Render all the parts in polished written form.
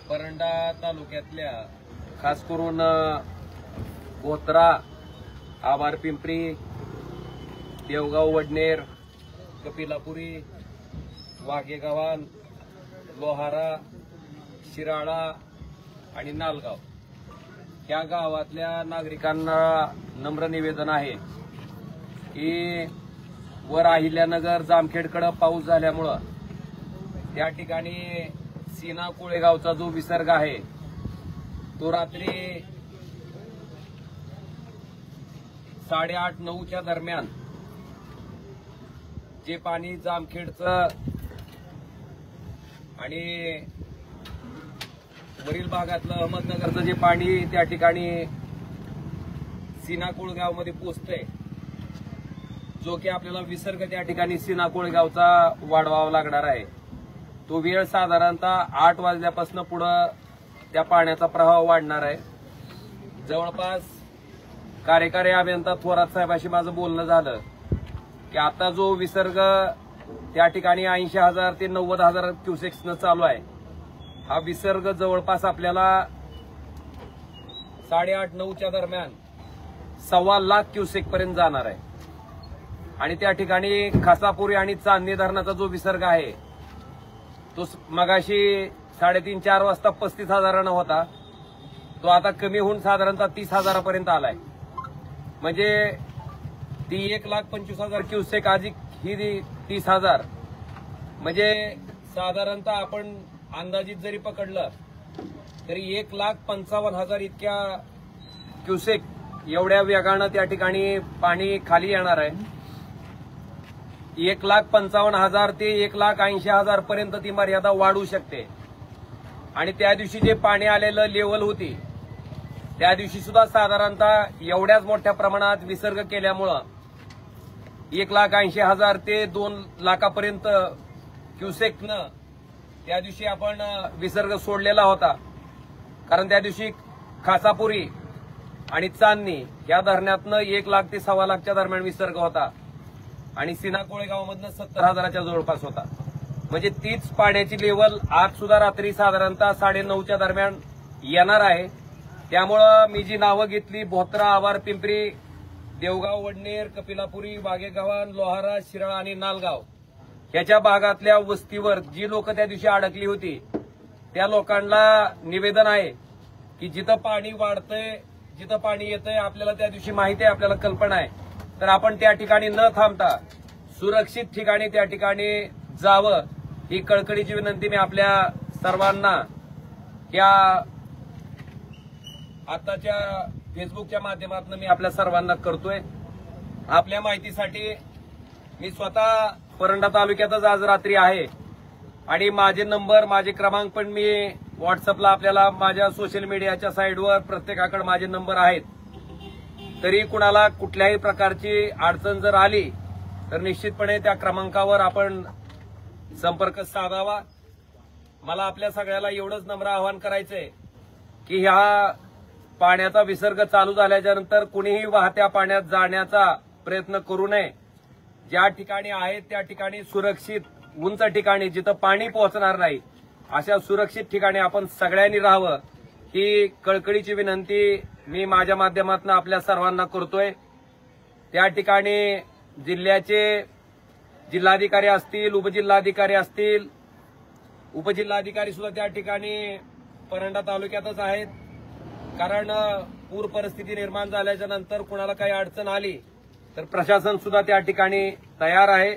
परंडा तालुक्यातल्या खास करून बोत्रा, आभार पिंपरी, देवगाव वडनेर, कपिलापुरी, वाघेगावान, लोहारा, शिराळा आणि नालगाव या गावातल्या नागरिकांना नम्र निवेदन आहे की वर अहिल्यानगर जामखेडकडे पाऊस झाल्यामुळं त्या ठिकाणी सीना कोळेगावचा जो विसर्ग आहे तो रात्री 8:30-9च्या दरम्यान जे पाणी जामखेडचं आणि वरील भागातलं अहमदनगरचं जे पाणी त्या ठिकाणी सीना कोळेगावमध्ये पोहोचतंय, जो की आपल्याला विसर्ग त्या ठिकाणी सीना कोळेगावचा वाढवावा लागणार आहे. तो वेळ साधारणतः 8 वाजल्यापासून पुढे त्या पाण्याचा प्रवाह वाढणार आहे. जवळपास कार्यकारी अभियंता थोरात साहेबांशी माझं बोलणं झालं की आता जो विसर्ग त्या ठिकाणी 80,000 ते 90,000 क्युसेक्सनं चालू आहे, हा विसर्ग जवळपास आपल्याला 8:30-9च्या दरम्यान 1.25 लाख क्युसेक पर्यंत जाणार आहे. आणि त्या ठिकाणी खासापुरी आणि चांदणी धरणाचा जो विसर्ग आहे तो मगाशी 3:30-4 वाजता 35,000 होता, तो आता कमी होऊन साधारणतः 30,000 पर्यंत आलाय. म्हणजे ती 1,25,000 क्युसेक अधिक ही 30,000, म्हणजे साधारणतः आपण अंदाजित जरी पकडलं तरी 1,55,000 इतक्या क्युसेक एवढ्या वेगानं त्या ठिकाणी पाणी खाली येणार आहे. 1,55,000 ते 1,80,000 पर्यंत ती मर्यादा वाढू शकते. आणि त्या दिवशी जे पाणी आलेलं लेवल होती त्या दिवशी सुद्धा साधारणतः एवढ्याच मोठ्या प्रमाणात विसर्ग केल्यामुळं 1,80,000 ते 2 लाखापर्यंत क्युसेकनं त्या दिवशी आपण विसर्ग सोडलेला होता. कारण त्या दिवशी खासापुरी आणि चांदणी या धरणातनं 1 लाख ते 1.25 लाखच्या दरम्यान विसर्ग होता आणि सीना कोळेगावमधनं 70,000च्या जवळपास होता. म्हणजे तीच पाण्याची लेवल आज सुद्धा रात्री साधारणतः 9:30च्या दरम्यान येणार आहे. त्यामुळं मी जी नावं घेतली बोत्रा, आभार पिंपरी, देवगाव वडनेर, कपिलापुरी, वाघेगावान, लोहारा, शिराळा आणि नालगाव याच्या भागातल्या वस्तीवर जी लोक त्या दिवशी अडकली होती त्या लोकांना निवेदन आहे की जिथं पाणी वाढतंय, जिथं पाणी येतंय, आपल्याला त्या दिवशी माहिती आहे, आपल्याला कल्पना आहे, तर आपण त्या ठिकाणी न थांबता सुरक्षित ठिकाणी त्या ठिकाणी जावं ही कळकळीची विनंती मी आपल्या सर्वांना या आताच्या फेसबुकच्या माध्यमातून मी आपल्या सर्वांना करतोय. आपल्या माहितीसाठी मी स्वतः परंडा तालुक्यातच आज रात्री आहे आणि माझे नंबर, माझे क्रमांक पण मी व्हॉट्सअपला आपल्याला माझ्या सोशल मीडियाच्या साईडवर प्रत्येकाकडे माझे नंबर आहेत. तरी कुणाला कुठल्याही प्रकारची अडचण जर आली तर निश्चितपणे त्या क्रमांकावर आपण संपर्क साधावा. मला आपल्या सगळ्याला एवढंच नम्र आवाहन करायचंय की ह्या पाण्याचा विसर्ग चालू झाल्याच्या नंतर कुणीही वाहत्या पाण्यात जाण्याचा प्रयत्न करू नये. ज्या ठिकाणी आहेत त्या ठिकाणी सुरक्षित उंच ठिकाणी जिथं पाणी पोहोचणार नाही अशा सुरक्षित ठिकाणी आपण सगळ्यांनी राहावं ही कळकळीची विनंती मी माझ्या माध्यमातून आपल्या सर्वांना करतोय. त्या ठिकाणी जिल्ह्याचे जिल्हाधिकारी असतील, उपजिल्हाधिकारी असतील, उपजिल्हाधिकारी सुद्धा त्या ठिकाणी परंडा तालुक्यातच आहेत. कारण पूर परिस्थिती निर्माण झाल्याच्या नंतर कुणाला काही अडचण आली तर प्रशासन सुद्धा त्या ठिकाणी तयार आहे.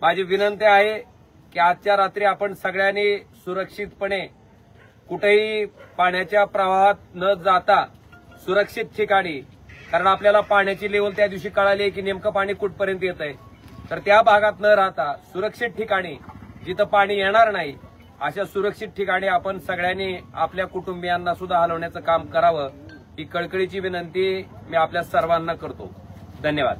माझी विनंती आहे की आजच्या रात्री आपण सगळ्यांनी सुरक्षितपणे कुठेही पाण्याच्या प्रवाहात न जाता सुरक्षित ठिकाणी, कारण आपल्याला पाण्याची लेवल त्या दिवशी कळाली की नेमकं पाणी कुठपर्यंत येत आहे, तर त्या भागात न राहता सुरक्षित ठिकाणी जिथं पाणी येणार नाही अशा सुरक्षित ठिकाणी आपण सगळ्यांनी आपल्या कुटुंबियांना सुद्धा हलवण्याचं काम करावं ही कळकळीची विनंती मी आपल्या सर्वांना करतो. धन्यवाद.